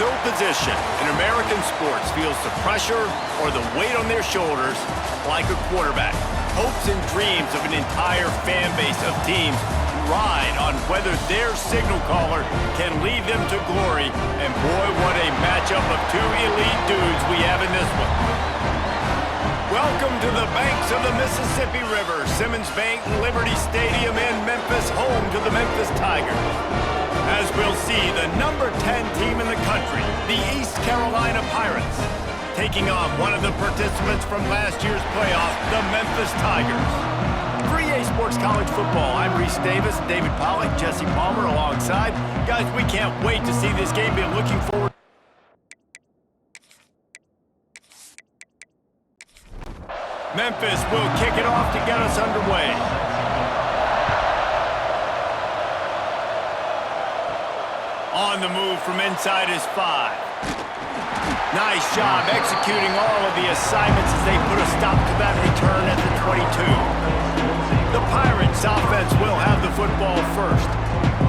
No position in American sports feels the pressure or the weight on their shoulders like a quarterback. Hopes and dreams of an entire fan base of teams ride on whether their signal caller can lead them to glory. And boy, what a matchup of two elite dudes we have in this one. Welcome to the banks of the Mississippi River, Simmons Bank Liberty Stadium in Memphis, home to the Memphis Tigers. As we'll see, the number 10 team in the country, the East Carolina Pirates, taking on one of the participants from last year's playoff, the Memphis Tigers. 3A Sports College Football. I'm Reese Davis, David Pollack, Jesse Palmer alongside. Guys, we can't wait to see this game. Been looking forward. Memphis will kick it off to get us underway. On the move from inside is 5. Nice job executing all of the assignments as they put a stop to that return at the 22. The Pirates offense will have the football first.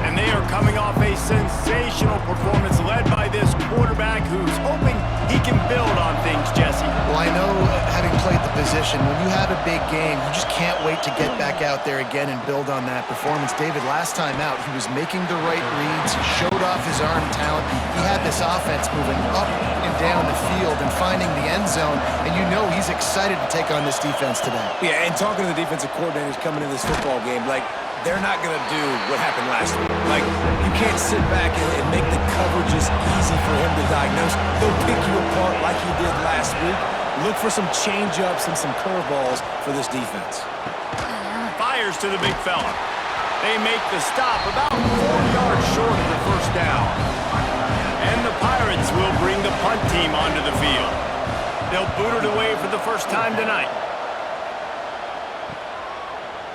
And they are coming off a sensational performance led by this quarterback who's hoping he can build on things, Jesse. Well, I know, having played the position, when you have a big game, you just can't wait to get back out there again and build on that performance. David, last time out, he was making the right reads. He showed off his arm talent. He had this offense moving up and down the field and finding the end zone, and you know he's excited to take on this defense today. Yeah, and talking to the defensive coordinators coming into this football game, like, they're not going to do what happened last week. Like, you can't sit back and make the coverages easy for him to diagnose. He'll pick you apart like he did last week. Look for some change-ups and some curveballs for this defense. Fires to the big fella. They make the stop about 4 yards short of the first down. And the Pirates will bring the punt team onto the field. They'll boot it away for the first time tonight.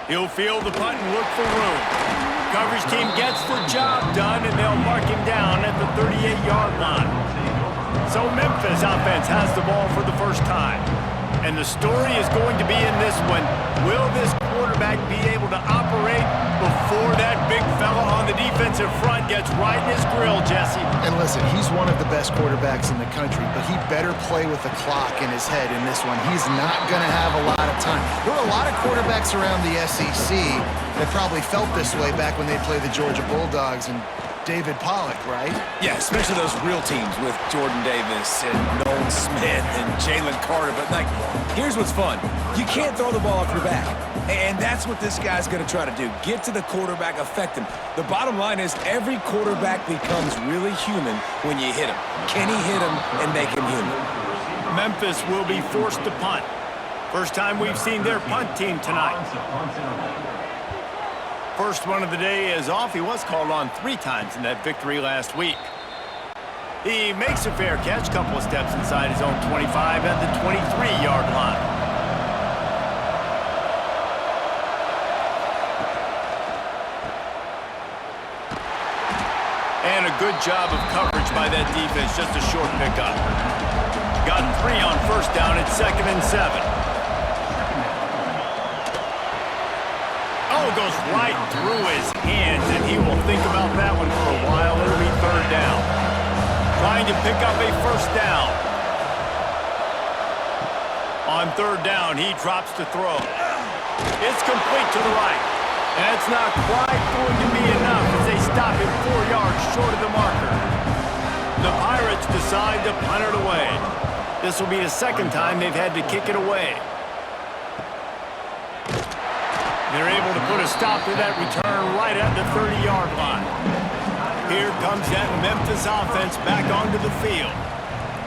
He'll field the punt and look for room. Coverage team gets the job done, and they'll mark him down at the 38-yard line. So Memphis offense has the ball for the first time. And the story is going to be in this one. Will this quarterback be able to operate before that big fella on the defensive front gets right in his grill, Jesse? And listen, he's one of the best quarterbacks in the country, but he better play with the clock in his head in this one. He's not going to have a lot of time. There were a lot of quarterbacks around the SEC that probably felt this way back when they played the Georgia Bulldogs and David Pollack, right? Yeah, especially those real teams with Jordan Davis and Nolan Smith and Jalen Carter. But, like, here's what's fun. You can't throw the ball off your back. And that's what this guy's going to try to do. Get to the quarterback, affect him. The bottom line is every quarterback becomes really human when you hit him. Can he hit him and make him human? Memphis will be forced to punt. First time we've seen their punt team tonight. First one of the day is off. He was called on 3 times in that victory last week. He makes a fair catch, couple of steps inside his own 25 at the 23-yard line. And a good job of coverage by that defense, just a short pickup. Got 3 on first down at 2nd and 7. Oh, goes right through his hands, and he will think about that one for a while. It'll be 3rd down. Trying to pick up a first down. On 3rd down, he drops to throw. It's complete to the right. And it's not quite going to be enough as they stop him 4 yards short of the marker. The Pirates decide to punt it away. This will be the 2nd time they've had to kick it away. They're able to put a stop to that return right at the 30-yard line. Here comes that Memphis offense back onto the field.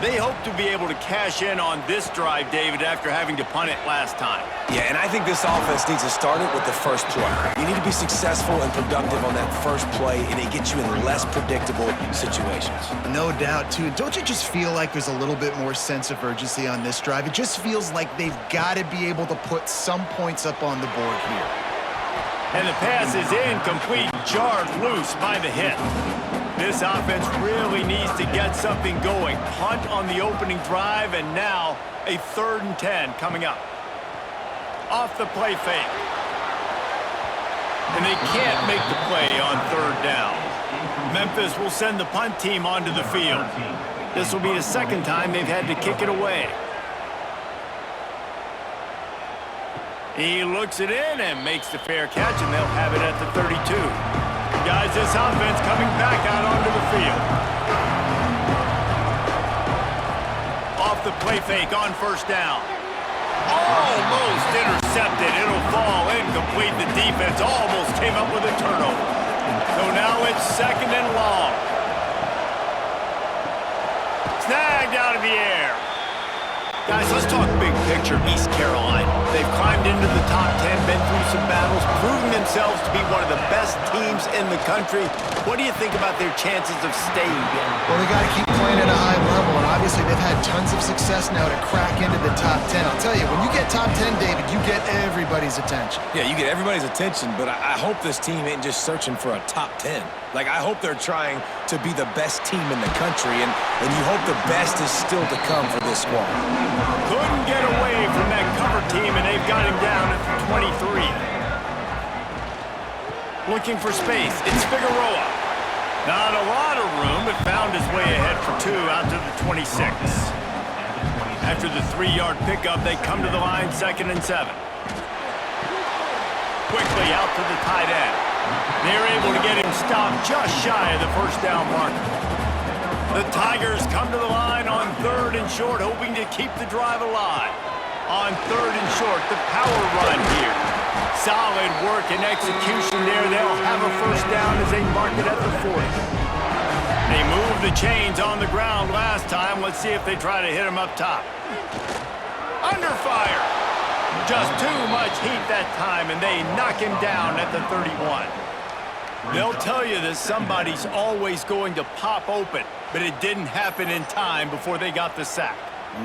They hope to be able to cash in on this drive, David, after having to punt it last time. Yeah, and I think this offense needs to start it with the first play. You need to be successful and productive on that first play, and it gets you in less predictable situations. No doubt, too. Don't you just feel like there's a little bit more sense of urgency on this drive? It just feels like they've got to be able to put some points up on the board here. And the pass is incomplete, jarred loose by the hit. This offense really needs to get something going. Punt on the opening drive, and now a 3rd and 10 coming up. Off the play fake. And they can't make the play on 3rd down. Memphis will send the punt team onto the field. This will be the second time they've had to kick it away. He looks it in and makes the fair catch, and they'll have it at the 32. Guys, this offense coming back out onto the field. Off the play fake on first down. Almost intercepted. It'll fall incomplete. The defense almost came up with a turnover. So now it's second and long. Snagged out of the air. Guys, let's talk big picture East Carolina. They've climbed into the top 10, been through some battles, proving themselves to be one of the best teams in the country. What do you think about their chances of staying in? Well, they got to keep playing at a high level, and obviously they've had tons of success now to crack into the top 10. I'll tell you, when you get top 10, David, you get everybody's attention. Yeah, you get everybody's attention, but I hope this team ain't just searching for a top 10. Like, I hope they're trying to be the best team in the country, and you hope the best is still to come for this squad. Couldn't get away from that cover team, and they've got him down at the 23. Looking for space. It's Figueroa. Not a lot of room, but found his way ahead for two out to the 26. After the 3-yard pickup, they come to the line, 2nd and 7. Quickly out to the tight end. They're able to get him stopped just shy of the first down marker. The Tigers come to the line on 3rd and short, hoping to keep the drive alive. On 3rd and short, the power run here. Solid work and execution there. They'll have a first down as they mark it at the 40. They moved the chains on the ground last time. Let's see if they try to hit him up top. Under fire. Just too much heat that time, and they knock him down at the 31. They'll tell you that somebody's always going to pop open, but it didn't happen in time before they got the sack.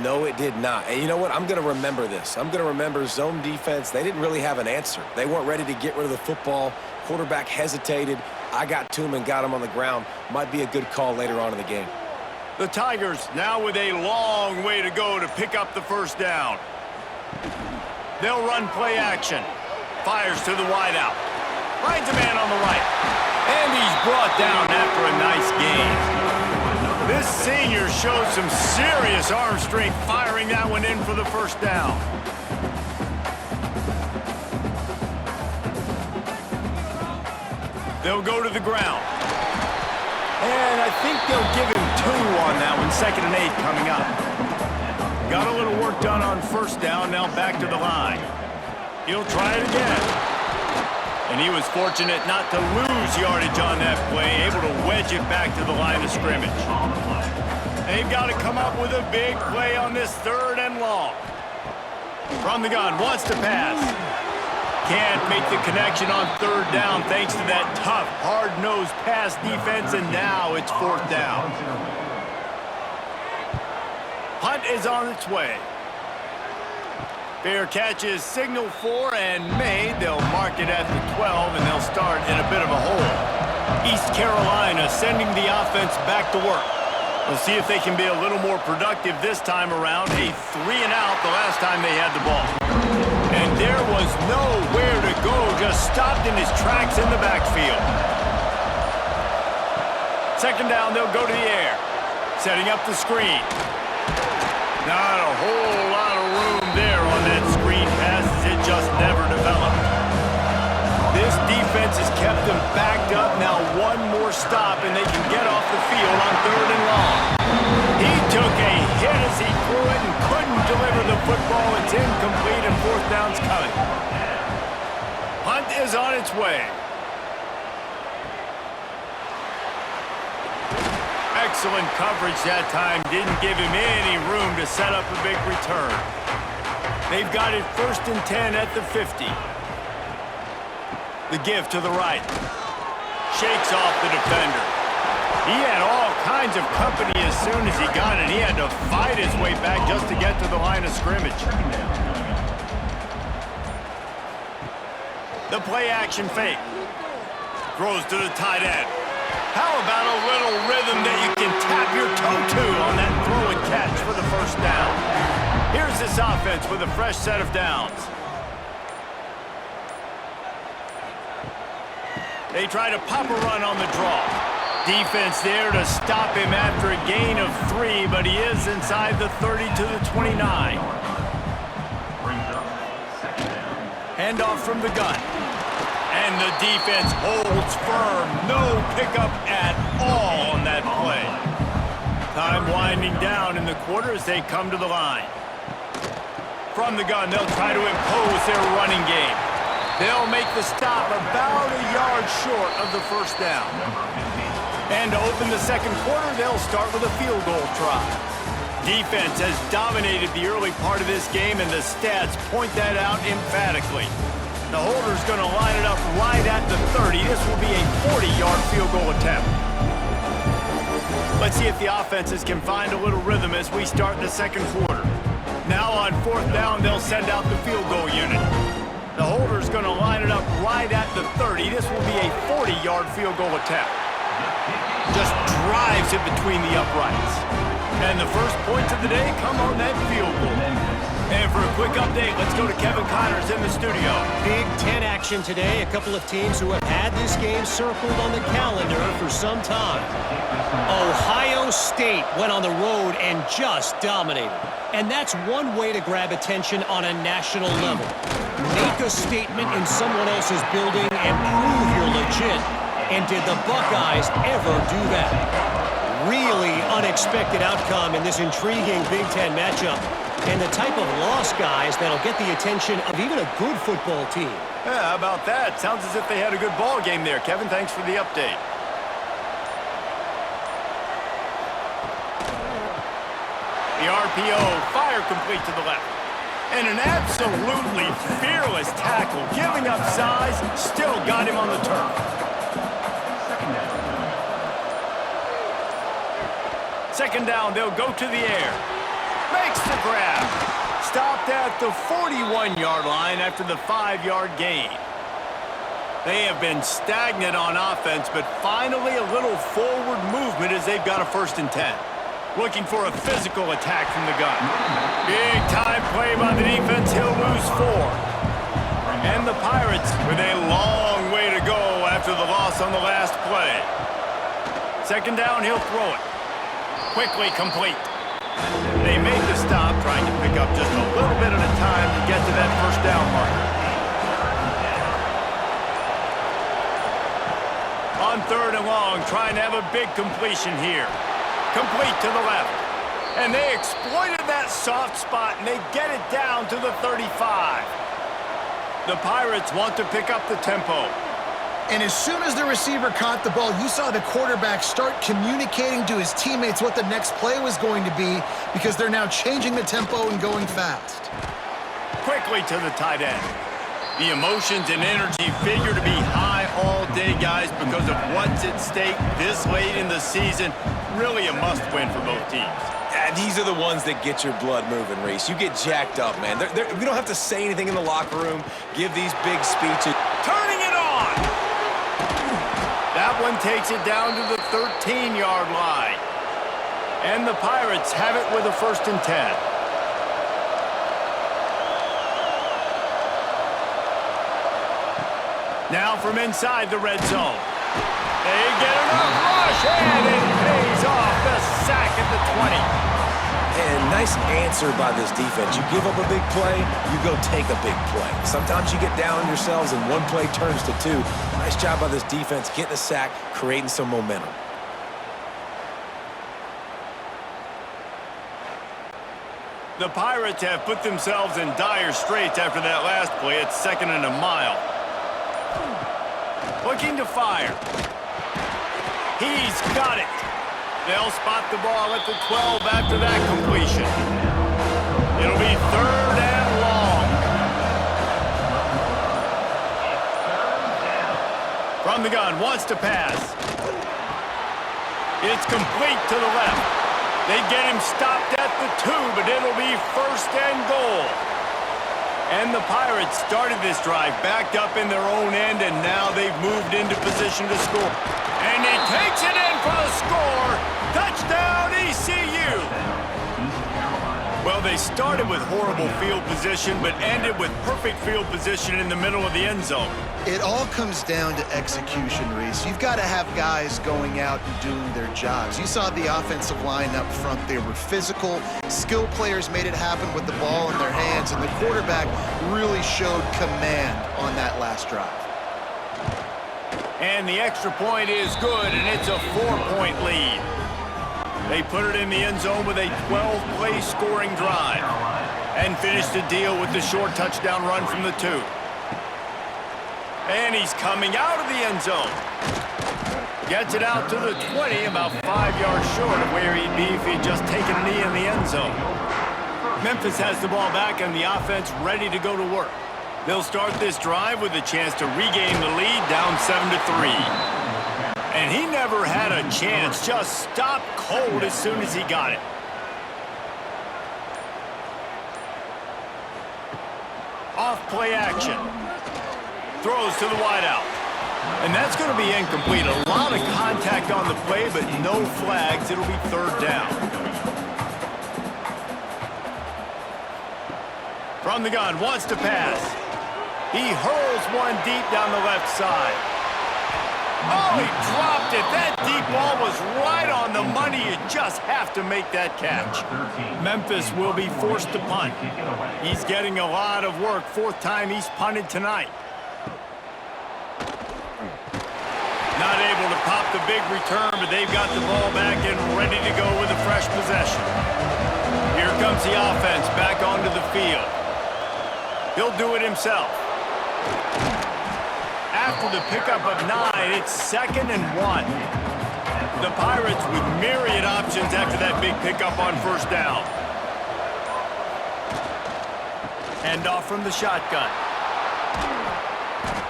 No, it did not. And you know what? I'm going to remember this. I'm going to remember zone defense. They didn't really have an answer. They weren't ready to get rid of the football. Quarterback hesitated. I got to him and got him on the ground. Might be a good call later on in the game. The Tigers now with a long way to go to pick up the first down. They'll run play action. Fires to the wideout. Finds a man on the right. And he's brought down after a nice gain. This senior showed some serious arm strength firing that one in for the first down. They'll go to the ground. And I think they'll give him 2 on that one. 2nd and 8 coming up. Got a little work done on first down, now back to the line. He'll try it again. And he was fortunate not to lose yardage on that play, able to wedge it back to the line of scrimmage. They've got to come up with a big play on this 3rd and long. From the gun, wants to pass. Can't make the connection on 3rd down thanks to that tough, hard-nosed pass defense, and now it's 4th down. Punt is on its way. Fair catch is signaled for and made. They'll mark it at the 12, and they'll start in a bit of a hole. East Carolina sending the offense back to work. We'll see if they can be a little more productive this time around. A 3-and-out the last time they had the ball. And there was nowhere to go, just stopped in his tracks in the backfield. 2nd down, they'll go to the air. Setting up the screen. Not a whole lot of room there on that screen pass as it just never developed. This defense has kept them backed up. Now one more stop and they can get off the field on 3rd and long. He took a hit as he threw it and couldn't deliver the football. It's incomplete and 4th down's coming. Punt is on its way. Excellent coverage that time. Didn't give him any room to set up a big return. They've got it 1st and 10 at the 50. The give to the right. Shakes off the defender. He had all kinds of company as soon as he got it. He had to fight his way back just to get to the line of scrimmage. The play action fake. Throws to the tight end. How about a little rhythm that you can tap your toe to on that throw and catch for the first down? Here's this offense with a fresh set of downs. They try to pop a run on the draw. Defense there to stop him after a gain of 3, but he is inside the 30 to the 29. Handoff from the gun. And the defense holds firm. No pickup at all on that play. Time winding down in the quarter as they come to the line. From the gun, they'll try to impose their running game. They'll make the stop about a yard short of the first down. And to open the second quarter, they'll start with a field goal try. Defense has dominated the early part of this game, and the stats point that out emphatically. The holder's going to line it up right at the 30. This will be a 40-yard field goal attempt. Let's see if the offenses can find a little rhythm as we start the second quarter. Now on fourth down, they'll send out the field goal unit. The holder's going to line it up right at the 30. This will be a 40-yard field goal attempt. Just drives it between the uprights. And the first points of the day come on that field goal. And for a quick update, let's go to Kevin Connors in the studio. Big Ten action today. A couple of teams who have had this game circled on the calendar for some time. Ohio State went on the road and just dominated. And that's one way to grab attention on a national level. Make a statement in someone else's building and prove you're legit. And did the Buckeyes ever do that? Really unexpected outcome in this intriguing Big Ten matchup. And the type of loss, guys, that'll get the attention of even a good football team. Yeah, how about that? Sounds as if they had a good ball game there. Kevin, thanks for the update. The RPO, fire complete to the left. And an absolutely fearless tackle, giving up size, still got him on the turf. Second down, they'll go to the air. Makes the grab. Stopped at the 41-yard line after the 5-yard gain. They have been stagnant on offense, but finally a little forward movement as they've got a 1st and 10. Looking for a physical attack from the gun. Big time play by the defense. He'll lose 4. And the Pirates with a long way to go after the loss on the last play. Second down, he'll throw it. Quickly complete. They made the stop, trying to pick up just a little bit at a time to get to that first down marker. On 3rd and long, trying to have a big completion here. Complete to the left. And they exploited that soft spot, and they get it down to the 35. The Pirates want to pick up the tempo. And as soon as the receiver caught the ball, you saw the quarterback start communicating to his teammates what the next play was going to be because they're now changing the tempo and going fast. Quickly to the tight end. The emotions and energy figure to be high all day, guys, because of what's at stake this late in the season. Really a must-win for both teams. Yeah, these are the ones that get your blood moving, Reese. You get jacked up, man. We don't have to say anything in the locker room, give these big speeches. Turning it on! That one takes it down to the 13-yard line. And the Pirates have it with a 1st and 10. Now from inside the red zone. They get enough rush, and it pays off the sack at the 20. And nice answer by this defense. You give up a big play, you go take a big play. Sometimes you get down on yourselves and one play turns to 2. Nice job by this defense getting a sack, creating some momentum. The Pirates have put themselves in dire straits after that last play. It's 2nd and a mile. Looking to fire. He's got it. They'll spot the ball at the 12 after that completion. It'll be 3rd and long. From the gun, wants to pass. It's complete to the left. They get him stopped at the 2, but it'll be 1st and goal. And the Pirates started this drive backed up in their own end, and now they've moved into position to score. And he takes it in for the score. Touchdown, ECU. Well, they started with horrible field position, but ended with perfect field position in the middle of the end zone. It all comes down to execution, Reese. You've got to have guys going out and doing their jobs. You saw the offensive line up front. They were physical. Skill players made it happen with the ball in their hands, and the quarterback really showed command on that last drive. And the extra point is good, and it's a 4-point lead. They put it in the end zone with a 12-play scoring drive and finished the deal with the short touchdown run from the 2. And he's coming out of the end zone. Gets it out to the 20, about 5 yards short of where he'd be if he'd just taken a knee in the end zone. Memphis has the ball back and the offense ready to go to work. They'll start this drive with a chance to regain the lead down 7-3. And he never had a chance, just stopped cold as soon as he got it. Off play action. Throws to the wideout. And that's going to be incomplete. A lot of contact on the play, but no flags. It'll be 3rd down. From the gun, wants to pass. He hurls one deep down the left side. Oh, he dropped it. That deep ball was right on the money. You just have to make that catch. Memphis will be forced to punt. He's getting a lot of work. 4th time he's punted tonight. Not able to pop the big return, but they've got the ball back and ready to go with a fresh possession. Here comes the offense back onto the field. He'll do it himself. After the pickup of 9, it's 2nd and 1. The Pirates with myriad options after that big pickup on 1st down. Handoff from the shotgun.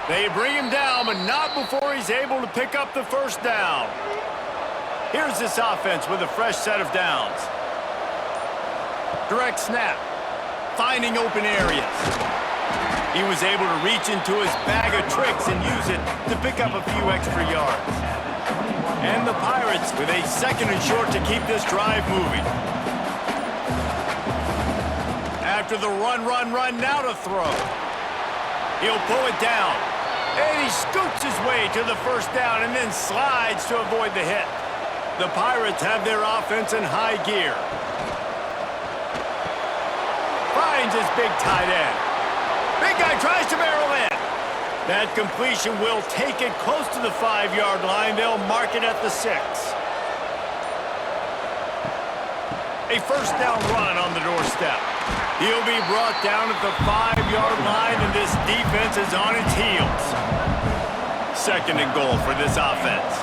They bring him down, but not before he's able to pick up the 1st down. Here's this offense with a fresh set of downs. Direct snap. Finding open areas. He was able to reach into his bag of tricks and use it to pick up a few extra yards. And the Pirates with a 2nd and short to keep this drive moving. After the run, now to throw. He'll pull it down. And he scoots his way to the 1st down and then slides to avoid the hit. The Pirates have their offense in high gear. Finds his big tight end. Big guy tries to barrel in. That completion will take it close to the 5-yard line. They'll mark it at the 6. A 1st down run on the doorstep. He'll be brought down at the 5-yard line, and this defense is on its heels. 2nd and goal for this offense.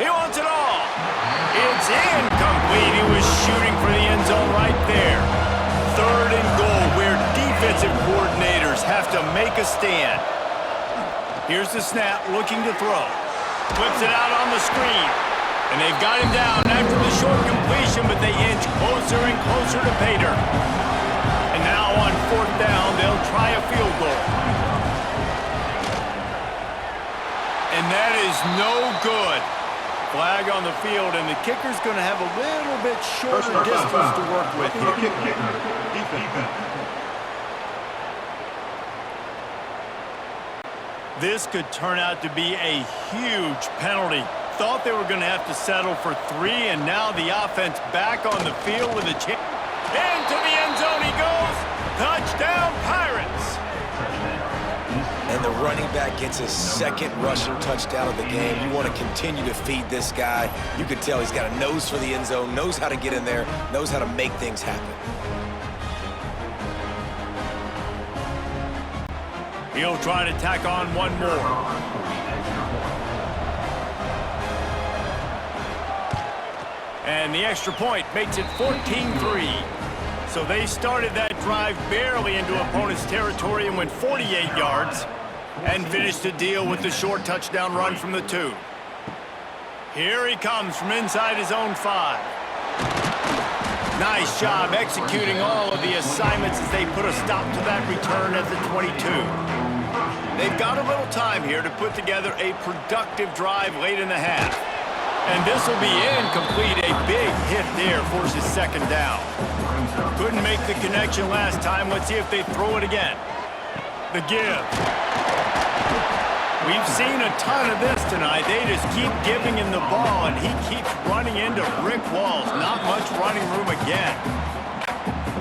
He wants it all. It's incomplete. He was shooting for the end zone right there. 3rd and goal, where defensive coordinators have to make a stand. Here's the snap, looking to throw. Flips it out on the screen. And they've got him down after the short completion, but they inch closer and closer to pay dirt. And now on 4th down, they'll try a field goal. And that is no good. Flag on the field, and the kicker's going to have a little bit shorter distance to work with here. This could turn out to be a huge penalty. Thought they were going to have to settle for 3, and now the offense back on the field with a chance. Into the end zone he goes. Touchdown, Pirates. And the running back gets his 2nd rushing touchdown of the game. You want to continue to feed this guy. You can tell he's got a nose for the end zone, knows how to get in there, knows how to make things happen. He'll try to tack on one more. And the extra point makes it 14-3. So they started that drive barely into opponent's territory and went 48 yards and finished the deal with the short touchdown run from the 2. Here he comes from inside his own 5. Nice job executing all of the assignments as they put a stop to that return at the 22. They've got a little time here to put together a productive drive late in the half. And this will be incomplete. A big hit there forces second down. Couldn't make the connection last time. Let's see if they throw it again. The give. We've seen a ton of this tonight. They just keep giving him the ball, and he keeps running into brick walls. Not much running room again.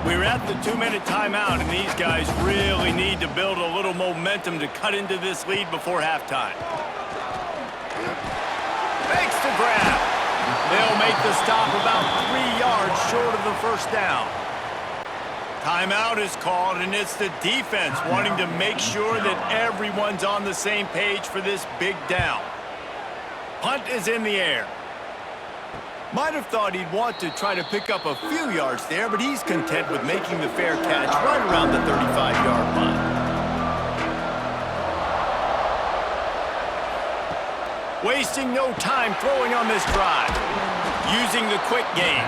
We're at the 2-minute timeout, and these guys really need to build a little momentum to cut into this lead before halftime. Makes the grab. They'll make the stop about 3 yards short of the first down. Timeout is called, and it's the defense wanting to make sure that everyone's on the same page for this big down. Punt is in the air. Might have thought he'd want to try to pick up a few yards there, but he's content with making the fair catch right around the 35-yard line. Wasting no time throwing on this drive. Using the quick game.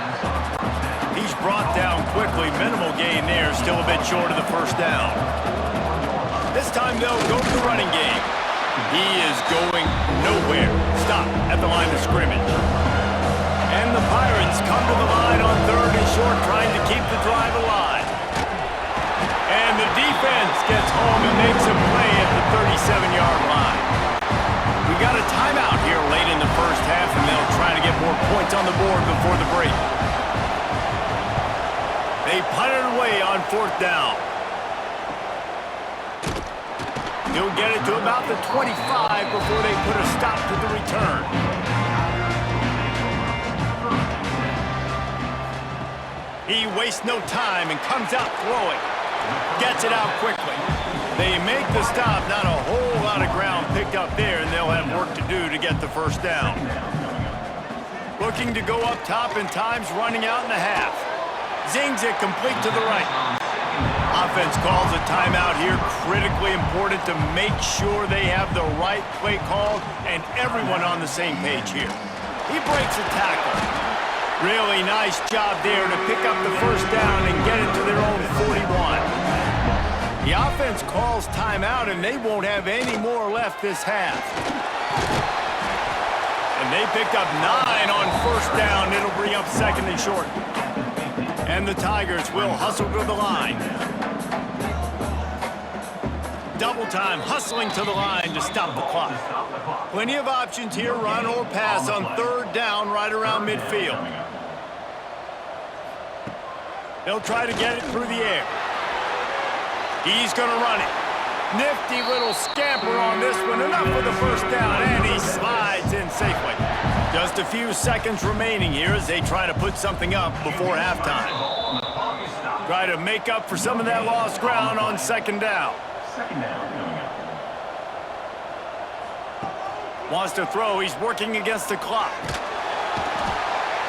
He's brought down quickly. Minimal gain there. Still a bit short of the first down. This time they'll go to the running game. He is going nowhere. Stop at the line of scrimmage. And the Pirates come to the line on 3rd and short, trying to keep the drive alive. And the defense gets home and makes a play at the 37-yard line. We got a timeout here late in the first half, and they'll try to get more points on the board before the break. They punt it away on 4th down. He'll get it to about the 25 before they put a stop to the return. He wastes no time and comes out throwing. Gets it out quickly. They make the stop. Not a whole lot of ground picked up there, and they'll have work to do to get the first down. Looking to go up top, and time's running out in the half. Zings it complete to the right. Offense calls a timeout here. Critically important to make sure they have the right play called and everyone on the same page here. He breaks a tackle. Really nice job there to pick up the first down and get it to their own 41. The offense calls timeout, and they won't have any more left this half. And they picked up 9 on first down. It'll bring up 2nd and short. And the Tigers will hustle to the line. Double time, hustling to the line to stop the clock. Plenty of options here, run or pass on 3rd down right around midfield. They'll try to get it through the air. He's going to run it. Nifty little scamper on this one. Enough for the first down, and he slides in safely. Just a few seconds remaining here as they try to put something up before halftime. Try to make up for some of that lost ground on 2nd down. Wants to throw. He's working against the clock.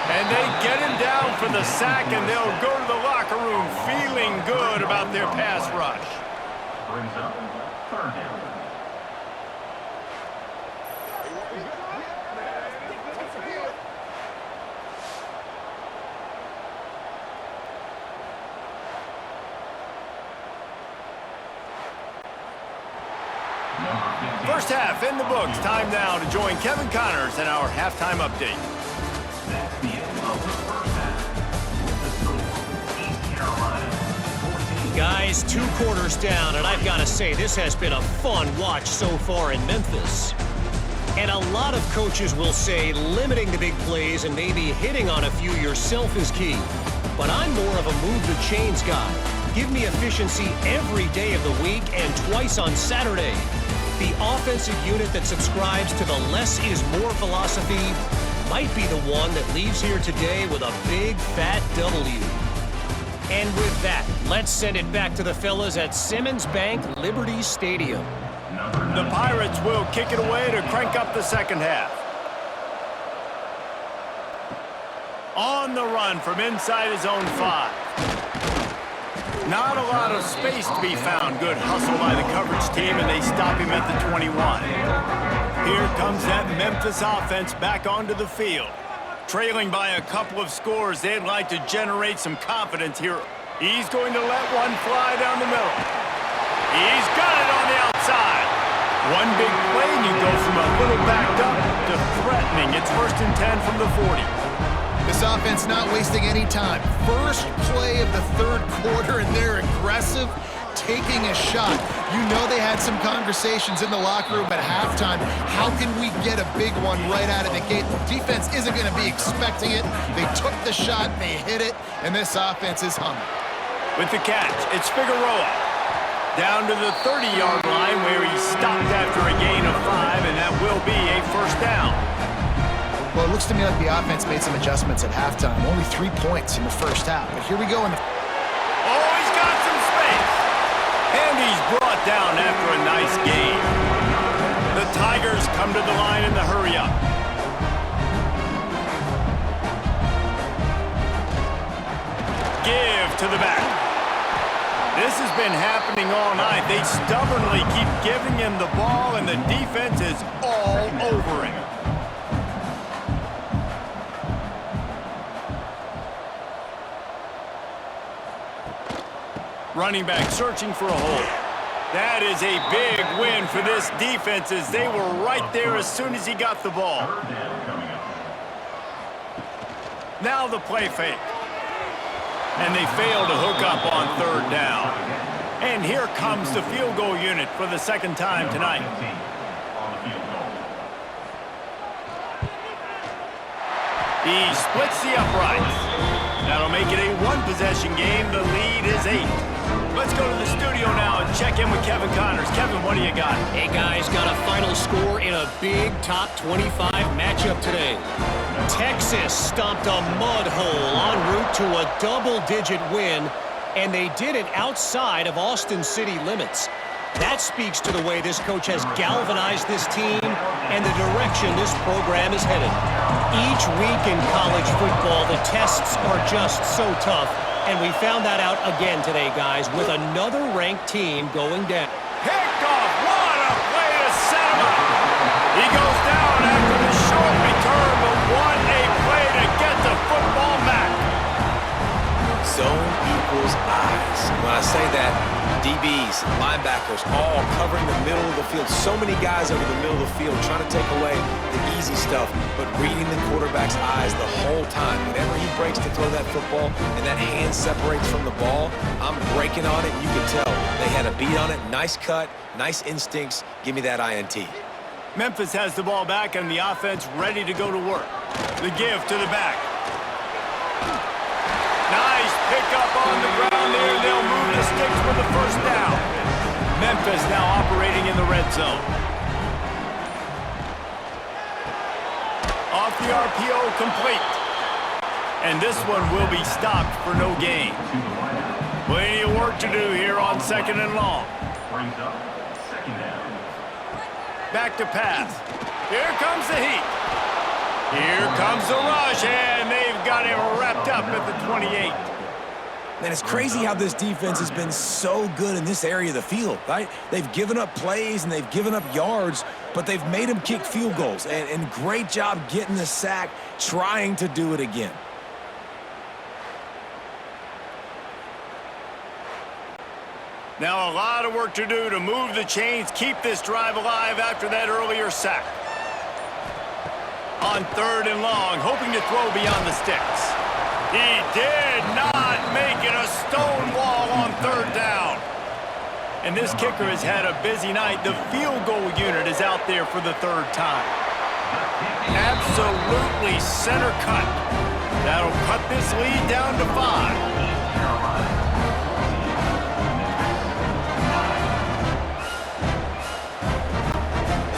And they get him down for the sack, and they'll go to the locker room feeling good about their pass rush. Brings up 3rd down. First half in the books. Time now to join Kevin Connors in our halftime update. That's the end of the first half. The score, East Carolina 14. Guys, 2 quarters down, and I've got to say, this has been a fun watch so far in Memphis. And a lot of coaches will say limiting the big plays and maybe hitting on a few yourself is key. But I'm more of a move the chains guy. Give me efficiency every day of the week and twice on Saturday. The offensive unit that subscribes to the less is more philosophy might be the one that leaves here today with a big fat W. And with that, let's send it back to the fellas at Simmons Bank Liberty Stadium. The Pirates will kick it away to crank up the second half. On the run from inside his own 5. Not a lot of space to be found. Good hustle by the coverage team, and they stop him at the 21. Here comes that Memphis offense back onto the field. Trailing by a couple of scores, they'd like to generate some confidence here. He's going to let one fly down the middle. He's got it on the outside. One big play, and you go from a little backed up to threatening. It's 1st and 10 from the 40. This offense not wasting any time. First play of the third quarter, and they're aggressive, taking a shot. You know they had some conversations in the locker room at halftime. How can we get a big one right out of the gate? The defense isn't going to be expecting it. They took the shot, they hit it, and this offense is humming. With the catch, it's Figueroa. Down to the 30-yard line where he stopped after a gain of 5, and that will be a 1st down. Well, it looks to me like the offense made some adjustments at halftime. Only 3 points in the first half. But here we go in the... Oh, he's got some space. And he's brought down after a nice gain. The Tigers come to the line in the hurry-up. Give to the back. This has been happening all night. They stubbornly keep giving him the ball, and the defense is all over him. Running back searching for a hole. That is a big win for this defense as they were right there as soon as he got the ball. Now the play fake. And they fail to hook up on 3rd down. And here comes the field goal unit for the 2nd time tonight. He splits the uprights. That'll make it a 1-possession game. The lead is 8. Let's go to the studio now and check in with Kevin Connors. Kevin, what do you got? Hey, guys, got a final score in a big top 25 matchup today. Texas stomped a mud hole en route to a double-digit win, and they did it outside of Austin city limits. That speaks to the way this coach has galvanized this team and the direction this program is headed. Each week in college football, the tests are just so tough, and we found that out again today, guys, with another ranked team going down. Picked off. What a play to set him up. He goes down after the short return, but what a play to get the football back. Zone equals eyes. When I say that, DBs, linebackers, all covering the middle of the field. So many guys over the middle of the field trying to take away the easy stuff, but reading the quarterback's eyes the whole time. Whenever he breaks to throw that football and that hand separates from the ball, I'm breaking on it. You can tell they had a beat on it. Nice cut, nice instincts. Give me that INT. Memphis has the ball back and the offense ready to go to work. The give to the back. Nice pickup on the ground there. They'll move the sticks for the 1st down. Memphis now operating in the red zone. Off the RPO, complete. And this one will be stopped for no gain. Plenty of work to do here on 2nd and long. Brings up 2nd down. Back to pass. Here comes the heat. Here comes the rush, and they've got him wrapped up at the 28. Man, it's crazy how this defense has been so good in this area of the field, right? They've given up plays and they've given up yards, but they've made them kick field goals. And great job getting the sack, trying to do it again. Now a lot of work to do to move the chains, keep this drive alive after that earlier sack. On 3rd and long, hoping to throw beyond the sticks. He did not make it a stone wall on 3rd down. And this kicker has had a busy night. The field goal unit is out there for the 3rd time. Absolutely center cut. That'll cut this lead down to 5.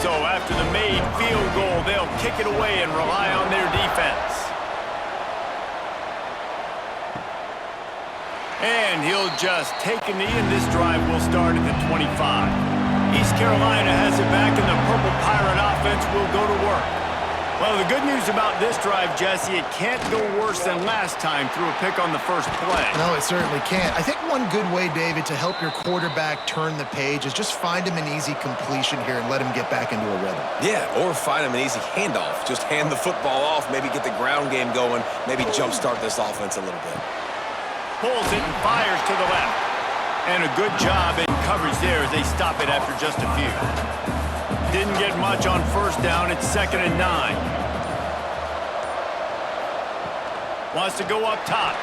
So after the made field goal, they'll kick it away and rely on their defense. And he'll just take a knee, and this drive will start at the 25. East Carolina has it back, and the Purple Pirate offense will go to work. Well, the good news about this drive, Jesse, it can't go worse than last time through a pick on the first play. No, it certainly can't. I think one good way, David, to help your quarterback turn the page is just find him an easy completion here and let him get back into a rhythm. Yeah, or find him an easy handoff. Just hand the football off, maybe get the ground game going, maybe jumpstart this offense a little bit. Pulls it and fires to the left. And a good job in coverage there as they stop it after just a few. didn't get much on first down. It's 2nd and 9. Wants to go up top.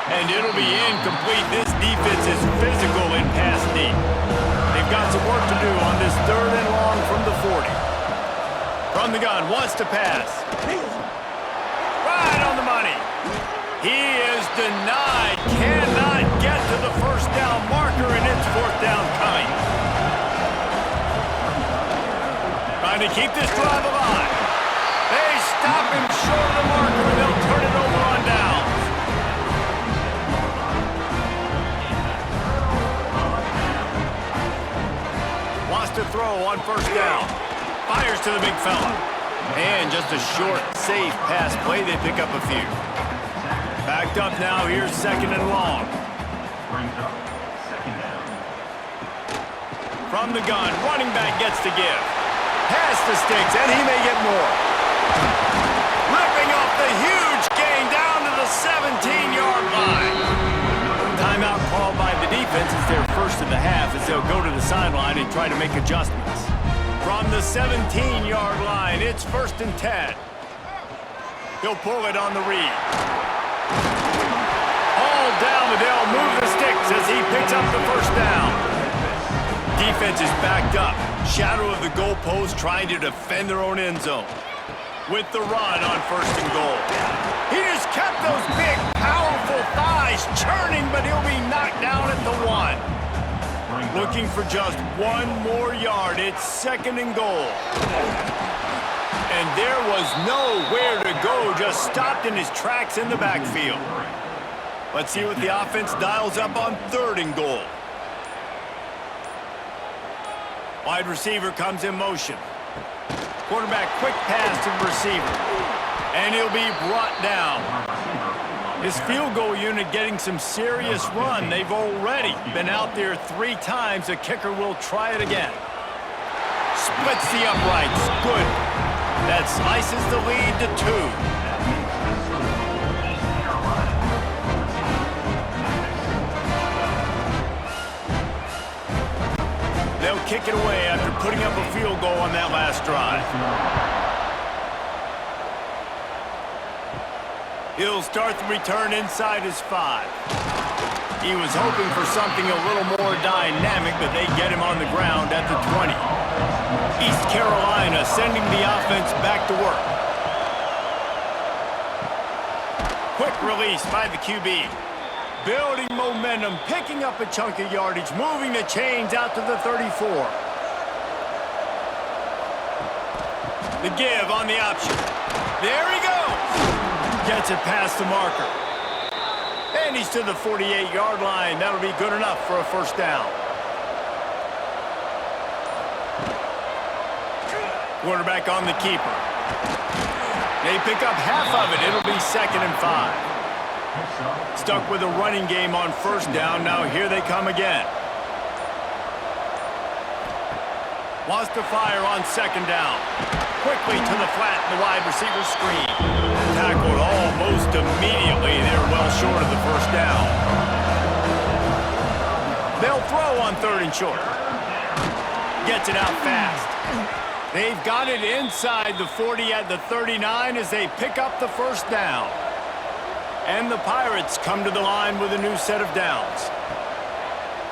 And it'll be incomplete. This defense is physical in pass deep. They've got some work to do on this 3rd and long from the 40. From the gun, wants to pass. Right on the money. He is denied. Cannot get to the first down marker, and it's 4th down coming. Trying to keep this drive alive. They stop him short of the marker, and they'll turn it over on downs. Wants to throw on first down. Fires to the big fella. And just a short, safe pass play. They pick up a few. Backed up now. Here's 2nd and long. Brings up 2nd down. From the gun, running back gets to give. Pass the sticks, and he may get more. Ripping off the huge gain down to the 17-yard line. Timeout called by the defense is their first of the half as they'll go to the sideline and try to make adjustments. From the 17-yard line, it's 1st and 10. He'll pull it on the read. All down, but they'll move the sticks as he picks up the first down. Defense is backed up. Shadow of the goalpost trying to defend their own end zone. With the run on 1st and goal. He just kept those big, powerful thighs churning, but he'll be knocked down at the 1. Looking for just 1 more yard. It's 2nd and goal. And there was nowhere to go. Just stopped in his tracks in the backfield. Let's see what the offense dials up on 3rd and goal. Wide receiver comes in motion. Quarterback quick pass to the receiver. And he'll be brought down. His field goal unit getting some serious run. They've already been out there 3 times. The kicker will try it again. Splits the uprights. Good. That slices the lead to 2. They'll kick it away after putting up a field goal on that last drive. He'll start the return inside his 5. He was hoping for something a little more dynamic, but they get him on the ground at the 20. East Carolina sending the offense back to work. Quick release by the QB. Building momentum, picking up a chunk of yardage, moving the chains out to the 34. The give on the option. There he goes. Gets it past the marker. And he's to the 48-yard line. That'll be good enough for a first down. Quarterback on the keeper. They pick up half of it. It'll be 2nd and 5. Stuck with a running game on first down. Now here they come again. Wants to fire on 2nd down. Quickly to the flat, the wide receiver screen. Tackled almost immediately. They're well short of the first down. They'll throw on 3rd and short. Gets it out fast. They've got it inside the 40 at the 39 as they pick up the first down. And the Pirates come to the line with a new set of downs.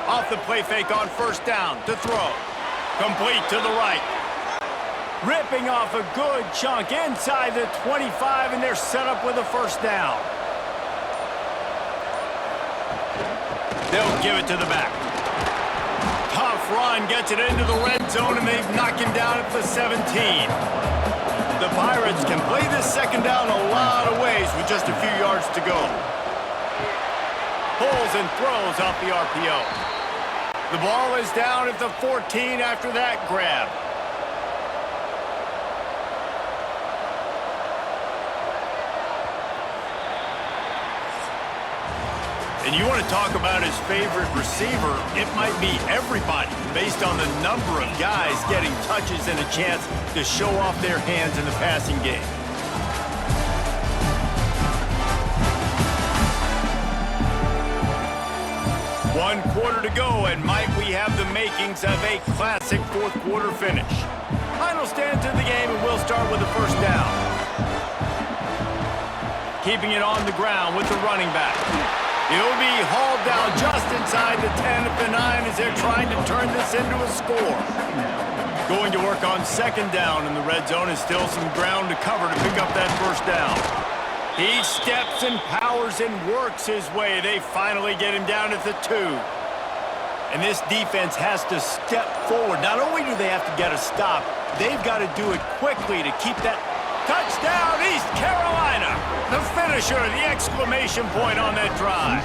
Off the play fake on first down to throw. Complete to the right. Ripping off a good chunk inside the 25, and they're set up with a first down. They'll give it to the back. Tough run, gets it into the red zone, and they've knocked him down at the 17. The Pirates can play this 2nd down a lot of ways with just a few yards to go. Pulls and throws off the RPO. The ball is down at the 14 after that grab. And you want to talk about his favorite receiver, it might be everybody based on the number of guys getting touches and a chance to show off their hands in the passing game. 1 quarter to go, and might we have the makings of a classic fourth quarter finish. Final stance of the game, and we'll start with the first down. Keeping it on the ground with the running back. He'll be hauled down just inside the 10 of the 9 as they're trying to turn this into a score. Going to work on second down in the red zone, and still some ground to cover to pick up that first down. He steps and powers and works his way. They finally get him down at the 2. And this defense has to step forward. Not only do they have to get a stop, they've got to do it quickly to keep that touchdown, East Carolina. The finisher, the exclamation point on that drive.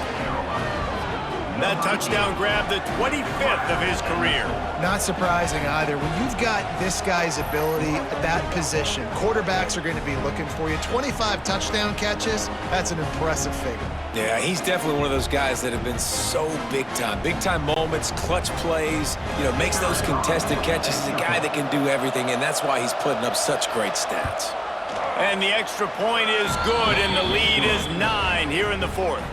That touchdown grabbed the 25th of his career. Not surprising either. When you've got this guy's ability at that position, quarterbacks are going to be looking for you. 25 touchdown catches, that's an impressive figure. Yeah, he's definitely one of those guys that have been so big time. Big time moments, clutch plays, makes those contested catches. He's a guy that can do everything, and that's why he's putting up such great stats. And the extra point is good, and the lead is 9 here in the fourth.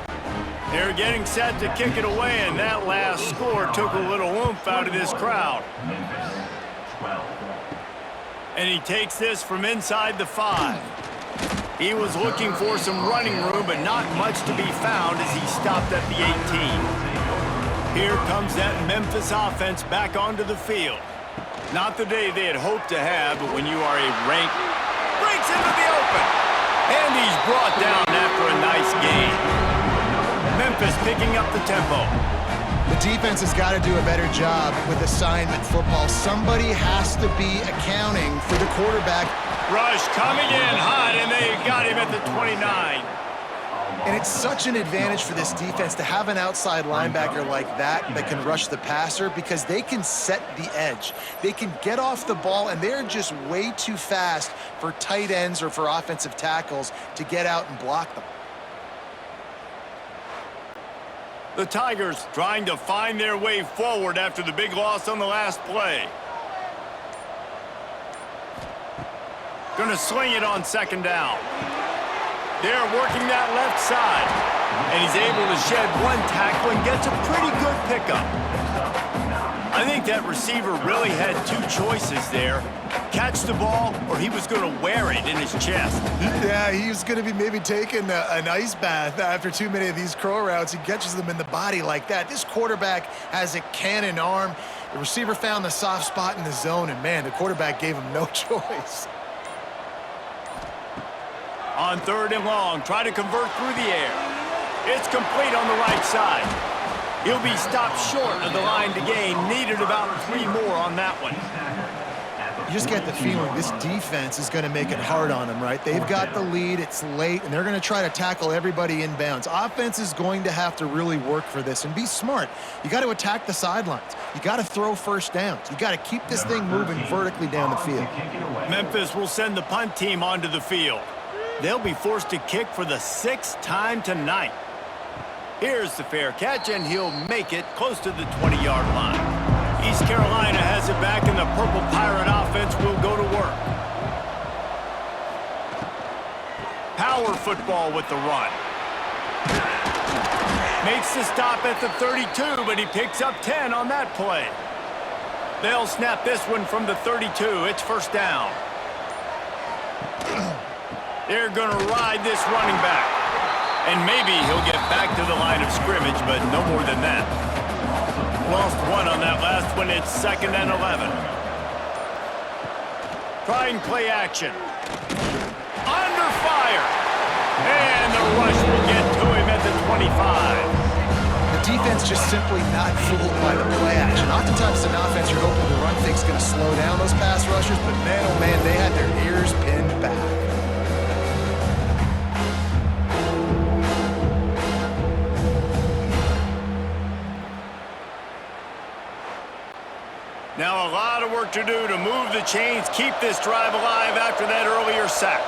They're getting set to kick it away, and that last score took a little oomph out of this crowd. And he takes this from inside the 5. He was looking for some running room, but not much to be found as he stopped at the 18. Here comes that Memphis offense back onto the field. Not the day they had hoped to have, but when you are a ranked, breaks into the open. And he's brought down after a nice gain. Memphis picking up the tempo. The defense has got to do a better job with assignment football. Somebody has to be accounting for the quarterback. Rush coming in hot, and they got him at the 29. And it's such an advantage for this defense to have an outside linebacker like that can rush the passer, because they can set the edge. They can get off the ball, and they're just way too fast for tight ends or for offensive tackles to get out and block them. The Tigers trying to find their way forward after the big loss on the last play. Gonna sling it on second down. They're working that left side. And he's able to shed one tackle and gets a pretty good pickup. I think that receiver really had 2 choices there. Catch the ball, or he was going to wear it in his chest. Yeah, he was going to be maybe taking an ice bath after too many of these crow routes. He catches them in the body like that. This quarterback has a cannon arm. The receiver found the soft spot in the zone, and man, the quarterback gave him no choice. On third and long, try to convert through the air. It's complete on the right side. He'll be stopped short of the line to gain. Needed about 3 more on that one. You just get the feeling this defense is going to make it hard on them, right? They've got the lead, it's late, and they're going to try to tackle everybody inbounds. Offense is going to have to really work for this and be smart. You got to attack the sidelines. You got to throw first downs. You got to keep this thing moving vertically down the field. Memphis will send the punt team onto the field. They'll be forced to kick for the 6th time tonight. Here's the fair catch, and he'll make it close to the 20-yard line. East Carolina has it back, and the Purple Pirate offense will go to work. Power football with the run. Makes the stop at the 32, but he picks up 10 on that play. They'll snap this one from the 32. It's first down. They're going to ride this running back. And maybe he'll get back to the line of scrimmage, but no more than that. Lost 1 on that last one. It's 2nd and 11. Trying play action. Under fire. And the rush will get to him at the 25. The defense just simply not fooled by the play action. Oftentimes, as an offense, you're hoping the run fake's going to slow down those pass rushers, but man, oh man, they had their ears pinned back. Now a lot of work to do to move the chains, keep this drive alive after that earlier sack.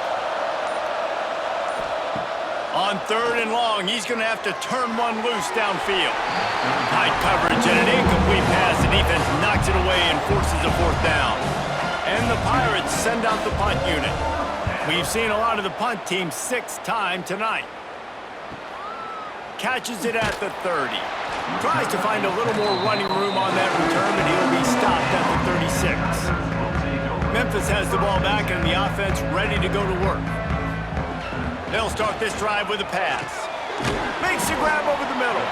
On third and long, he's going to have to turn one loose downfield. Tight coverage and an incomplete pass. The defense knocks it away and forces a 4th down. And the Pirates send out the punt unit. We've seen a lot of the punt team 6 times tonight. catches it at the 30. Tries to find a little more running room on that return, but he'll be stopped at the 36. Memphis has the ball back and the offense ready to go to work. They'll start this drive with a pass. Makes a grab over the middle.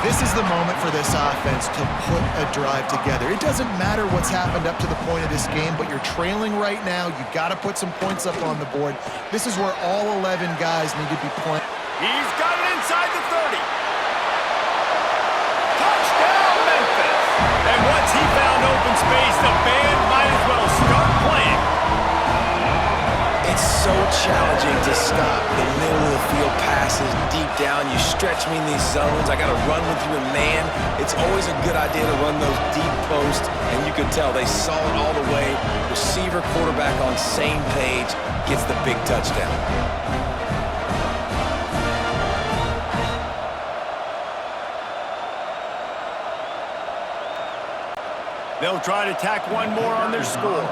This is the moment for this offense to put a drive together. It doesn't matter what's happened up to the point of this game, but you're trailing right now. You've got to put some points up on the board. This is where all 11 guys need to be playing. He's got it inside the 30. Touchdown, Memphis. And once he found open space, the band might as well start playing. It's so challenging to stop the middle of the field passes deep down. You stretch me in these zones. I got to run with you in man. It's always a good idea to run those deep posts, and you can tell they saw it all the way. Receiver, quarterback on same page, gets the big touchdown. They'll try to tack one more on their score.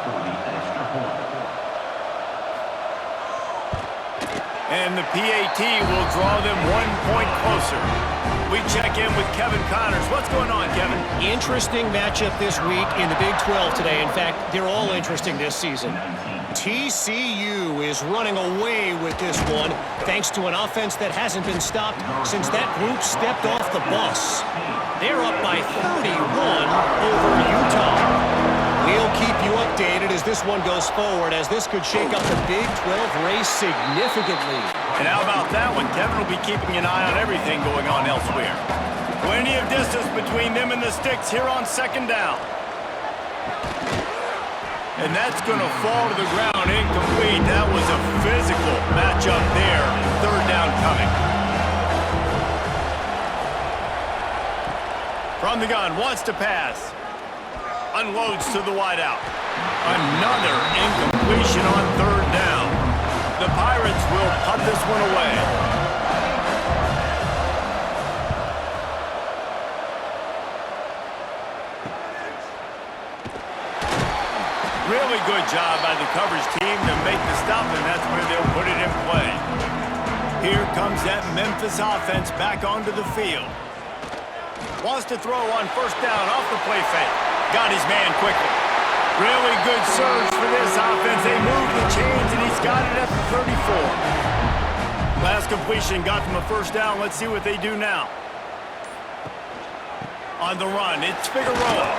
And the PAT will draw them 1 point closer. We check in with Kevin Connors. What's going on, Kevin? Interesting matchup this week in the Big 12 today. In fact, they're all interesting this season. TCU is running away with this one thanks to an offense that hasn't been stopped since that group stepped off the bus. They're up by 31 over Utah. We'll keep you updated as this one goes forward, as this could shake up the Big 12 race significantly. And how about that one? Kevin will be keeping an eye on everything going on elsewhere. Plenty of distance between them and the sticks here on second down. And that's going to fall to the ground incomplete. That was a physical matchup there. Third down coming. From the gun, wants to pass. Unloads to the wideout. Another incompletion on third down. The Pirates will punt this one away. Really good job by the coverage team to make the stop, and that's where they'll put it in play. Here comes that Memphis offense back onto the field. Wants to throw on first down off the play fake. Got his man quickly. Really good surge for this offense. They move the chains, and he's got it at the 34. Last completion got them a first down. Let's see what they do now. On the run, it's Figueroa.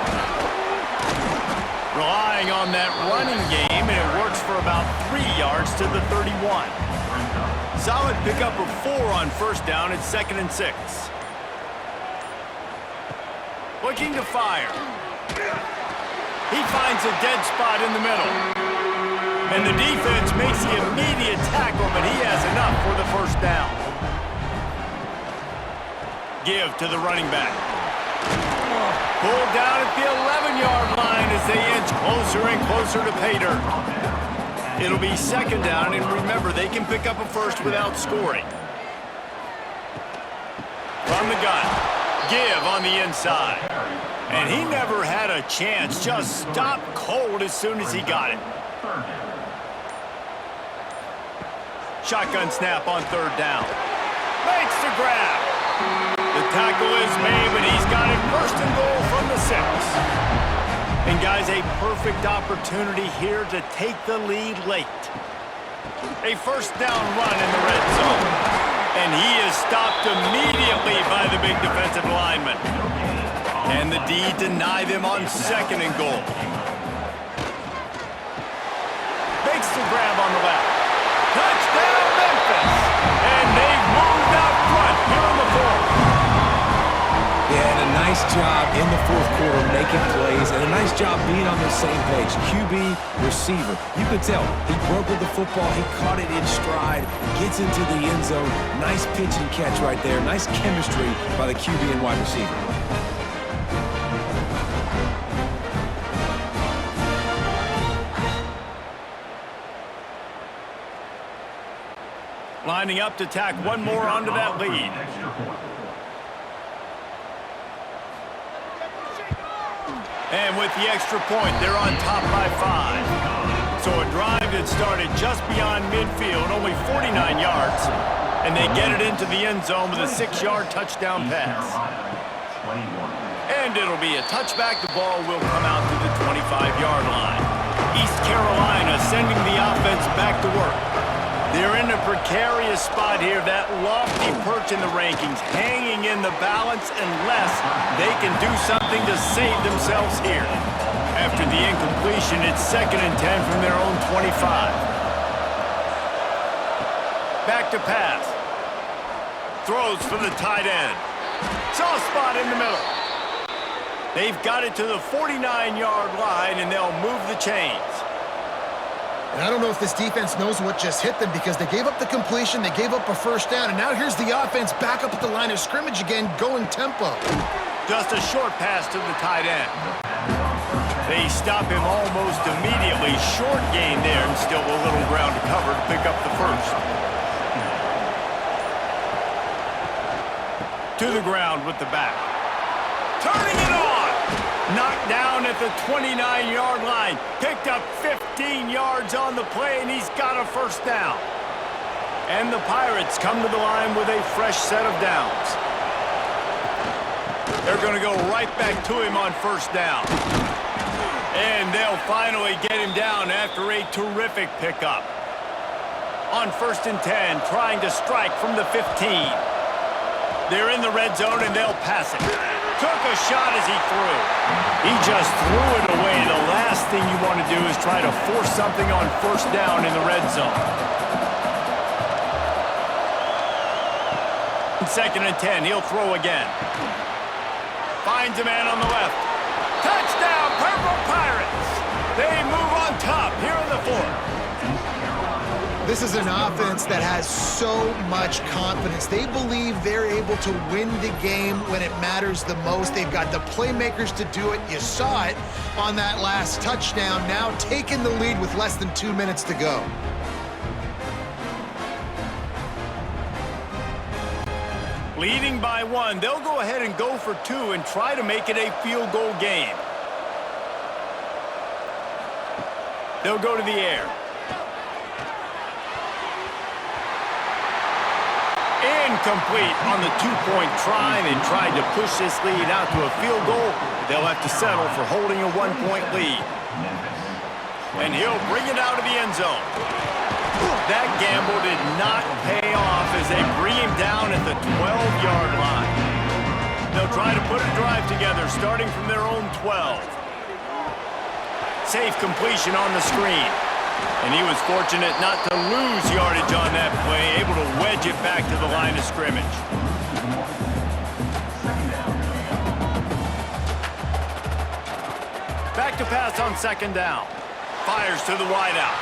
Relying on that running game, and it works for about 3 yards to the 31. Solid pickup of 4 on first down. It's 2nd and 6. Looking to fire. He finds a dead spot in the middle. And the defense makes the immediate tackle, but he has enough for the first down. Give to the running back. Pulled down at the 11-yard line as they inch closer and closer to pay dirt. It'll be 2nd down, and remember, they can pick up a first without scoring. From the gun. Give on the inside. And he never had a chance. Just stopped cold as soon as he got it. Shotgun snap on third down. Makes the grab. The tackle is made, but he's got it 1st and goal from the 6. And guys, a perfect opportunity here to take the lead late. A first down run in the red zone. And he is stopped immediately by the big defensive lineman. And the D deny them on 2nd and goal. Makes the grab on the left. Touchdown, Memphis! And they've moved out front here in the 4th. Yeah, and a nice job in the 4th quarter making plays, and a nice job being on the same page. QB, receiver. You could tell he broke with the football. He caught it in stride, gets into the end zone. Nice pitch and catch right there. Nice chemistry by the QB and wide receiver. Lining up to tack one more onto that lead. And with the extra point, they're on top by 5. So a drive that started just beyond midfield, only 49 yards, And they get it into the end zone with a 6-yard touchdown pass. And it'll be a touchback. The ball will come out to the 25-yard line. East Carolina sending the offense back to work. They're in a precarious spot here, that lofty perch in the rankings, hanging in the balance unless they can do something to save themselves here. After the incompletion, it's 2nd and 10 from their own 25. Back to pass. Throws for the tight end. Soft spot in the middle. They've got it to the 49-yard line, and they'll move the chains. And I don't know if this defense knows what just hit them because they gave up the completion, they gave up a first down, and now here's the offense back up at the line of scrimmage again, going tempo. Just a short pass to the tight end. They stop him almost immediately. Short gain there, and still a little ground to cover to pick up the first. To the ground with the back. Turning it on! Knocked down at the 29-yard line. Picked up 15 yards on the play, and he's got a first down. And the Pirates come to the line with a fresh set of downs. They're going to go right back to him on first down. And they'll finally get him down after a terrific pickup. On 1st and 10, trying to strike from the 15. They're in the red zone, and they'll pass it. Took a shot as he threw. He just threw it away. The last thing you want to do is try to force something on first down in the red zone. 2nd and 10, he'll throw again. Finds a man on the left. Touchdown, Purple Pirates! They move on top here in the 4th. This is an offense that has so much confidence. They believe they're able to win the game when it matters the most. They've got the playmakers to do it. You saw it on that last touchdown. Now taking the lead with less than 2 minutes to go. Leading by 1, they'll go ahead and go for 2 and try to make it a field goal game. They'll go to the air. Incomplete on the 2-point try. They tried to push this lead out to a field goal. They'll have to settle for holding a 1-point lead. And he'll bring it out of the end zone. That gamble did not pay off as they bring him down at the 12-yard line. They'll try to put a drive together starting from their own 12. Safe completion on the screen. And he was fortunate not to lose yardage on that play, able to wedge it back to the line of scrimmage. Back to pass on 2nd down. Fires to the wideout.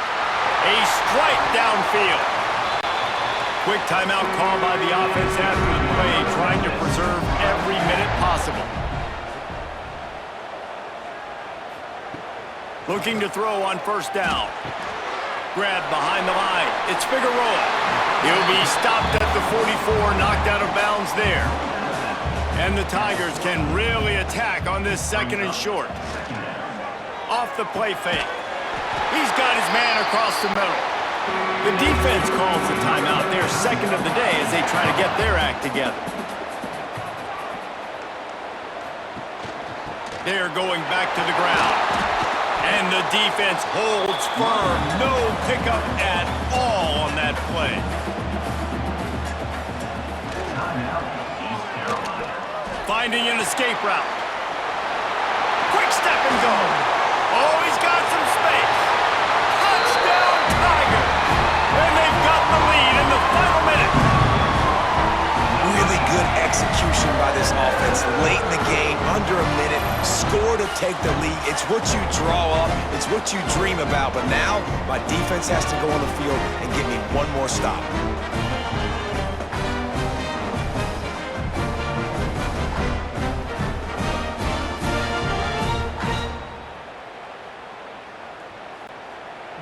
A strike downfield. Quick timeout call by the offense after the play, trying to preserve every minute possible. Looking to throw on first down. Grab behind the line. It's Figueroa. He'll be stopped at the 44, knocked out of bounds there. And the Tigers can really attack on this 2nd and short. Off the play fake. He's got his man across the middle. The defense calls the timeout. Their 2nd of the day as they try to get their act together. They're going back to the ground. And the defense holds firm. No pickup at all on that play. Finding an escape route. Quick step and go. Oh, he's got some space. Touchdown, Tigers. And they've got the lead in the final minute. Really good execution by this offense late in the game, under a minute, score to take the lead. It's what you draw up, it's what you dream about, but now my defense has to go on the field and give me one more stop.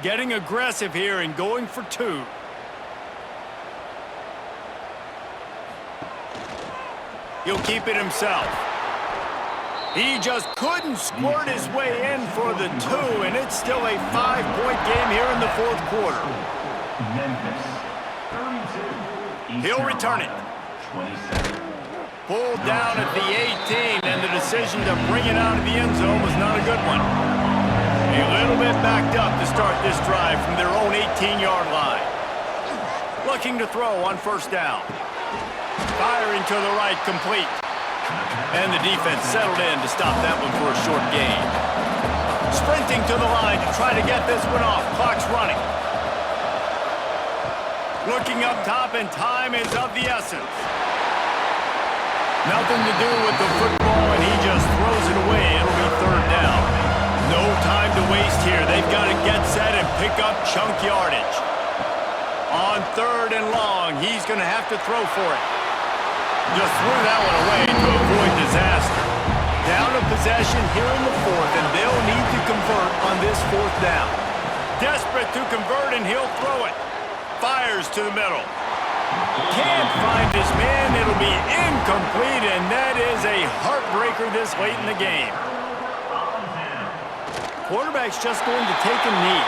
Getting aggressive here and going for 2. He'll keep it himself. He just couldn't squirt his way in for the 2, and it's still a 5-point game here in the 4th quarter. Memphis 32, He'll return it. 27. Pulled down at the 18, and the decision to bring it out of the end zone was not a good one. A little bit backed up to start this drive from their own 18-yard line. Looking to throw on first down. Firing to the right, complete. And the defense settled in to stop that one for a short gain. Sprinting to the line to try to get this one off. Clock's running. Looking up top, and time is of the essence. Nothing to do with the football, and he just throws it away. It'll be third down. No time to waste here. They've got to get set and pick up chunk yardage. On third and long, he's going to have to throw for it. Just threw that one away to avoid disaster. Down a possession here in the fourth, and they'll need to convert on this fourth down. Desperate to convert, and he'll throw it. Fires to the middle. Can't find his man. It'll be incomplete, and that is a heartbreaker this late in the game. Quarterback's just going to take a knee.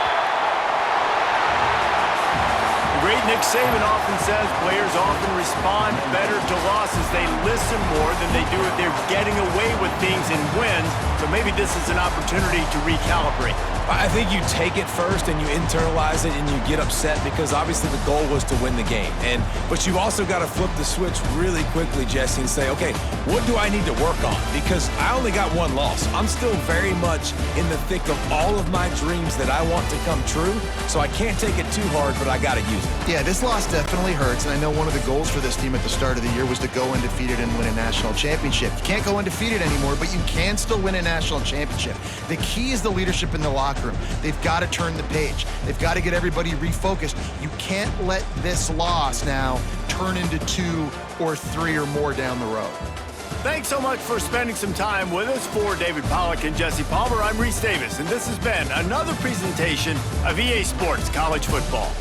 The great Nick Saban often says players often respond better to losses. They listen more than they do if they're getting away with things and wins. So maybe this is an opportunity to recalibrate. I think you take it first and you internalize it and you get upset because obviously the goal was to win the game. But you've also got to flip the switch really quickly, Jesse, and say, okay, what do I need to work on? Because I only got one loss. I'm still very much in the thick of all of my dreams that I want to come true. So I can't take it too hard, but I got to use it. Yeah, this loss definitely hurts, and I know one of the goals for this team at the start of the year was to go undefeated and win a national championship. You can't go undefeated anymore, but you can still win a national championship. The key is the leadership in the locker room. They've got to turn the page. They've got to get everybody refocused. You can't let this loss now turn into 2 or 3 or more down the road. Thanks so much for spending some time with us. For David Pollack and Jesse Palmer, I'm Reese Davis, and this has been another presentation of EA Sports College Football.